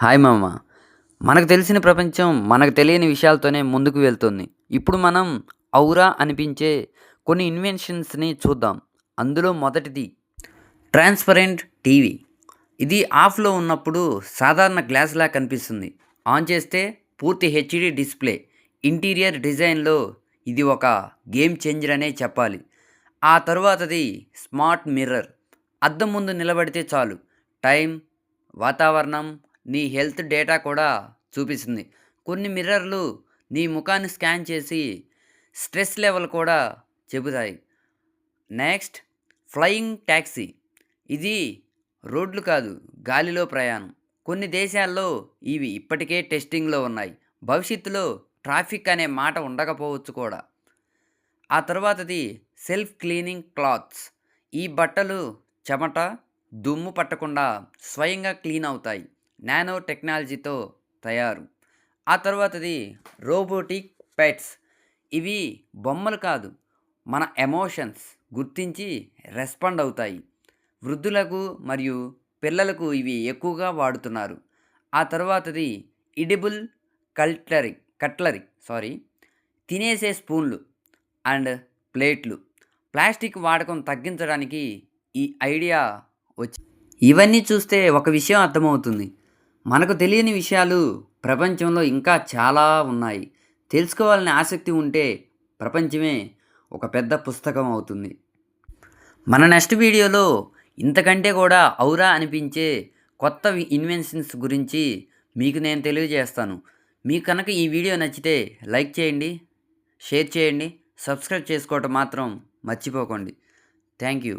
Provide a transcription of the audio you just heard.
Hi మామ. మనకు తెలిసిన ప్రపంచం మనకు తెలియని విషయాలతోనే ముందుకు వెళ్తుంది. ఇప్పుడు మనం ఔరా అనిపించే కొన్ని ఇన్వెన్షన్స్‌ని చూద్దాం. అందులో మొదటిది ట్రాన్స్‌పరెంట్ టీవీ. ఇది ఆఫ్‌లో ఉన్నప్పుడు సాధారణ గ్లాస్‌లా కనిపిస్తుంది. ఆన్ చేస్తే పూర్తి హెచ్‌డీ డిస్‌ప్లే. ఇంటీరియర్ డిజైన్‌లో ఇది ఒక గేమ్ చేంజర్ అనే చెప్పాలి. ఆ తరువాతది స్మార్ట్ మిర్రర్. అద్దం ముందు నిలబడితే చాలు టైం, వాతావరణం, నీ హెల్త్ డేటా కూడా చూపిస్తుంది. కొన్ని మిర్రర్‌లు నీ ముఖాన్ని స్కాన్ చేసి స్ట్రెస్ లెవెల్ కూడా చెబుతాయి. Next flying taxi. ఇది రోడ్లు కాదు, గాలిలో ప్రయాణం. కొన్ని దేశాల్లో ఇవి ఇప్పటికే టెస్టింగ్‌లో ఉన్నాయి. భవిష్యత్తులో ట్రాఫిక్ అనే మాట ఉండకపోవచ్చు కూడా. ఆ తర్వాతది సెల్ఫ్ క్లీనింగ్ క్లాత్స్. ఈ బట్టలు చెమట, దుమ్ము పట్టకుండా స్వయంగా క్లీన్ అవుతాయి. నానో టెక్నాలజీతో తయారు. ఆ తర్వాతది రోబోటిక్ పెట్స్. ఇవి బొమ్మలు కాదు, మన ఎమోషన్స్ గుర్తించి రెస్పాండ్ అవుతాయి. వృద్ధులకు మరియు పిల్లలకు ఇవి ఎక్కువగా వాడుతున్నారు. ఆ తర్వాతది ఎడిబుల్ కట్లరీ తినేసే స్పూన్లు అండ్ ప్లేట్లు. ప్లాస్టిక్ వాడకం తగ్గించడానికి ఈ ఐడియా వచ్చి ఇవన్నీ చూస్తే ఒక విషయం అర్థమవుతుంది. మనకు తెలియని విషయాలు ప్రపంచంలో ఇంకా చాలా ఉన్నాయి. తెలుసుకోవాలనే ఆసక్తి ఉంటే ప్రపంచమే ఒక పెద్ద పుస్తకం అవుతుంది. మన నెక్స్ట్ వీడియోలో ఇంతకంటే కూడా ఔరా అనిపించే కొత్త ఇన్వెన్షన్స్ గురించి మీకు నేను తెలియజేస్తాను. మీకు కనుక ఈ వీడియో నచ్చితే లైక్ చేయండి, షేర్ చేయండి, సబ్స్క్రైబ్ చేసుకోవటం మాత్రం మర్చిపోకండి. Thank you.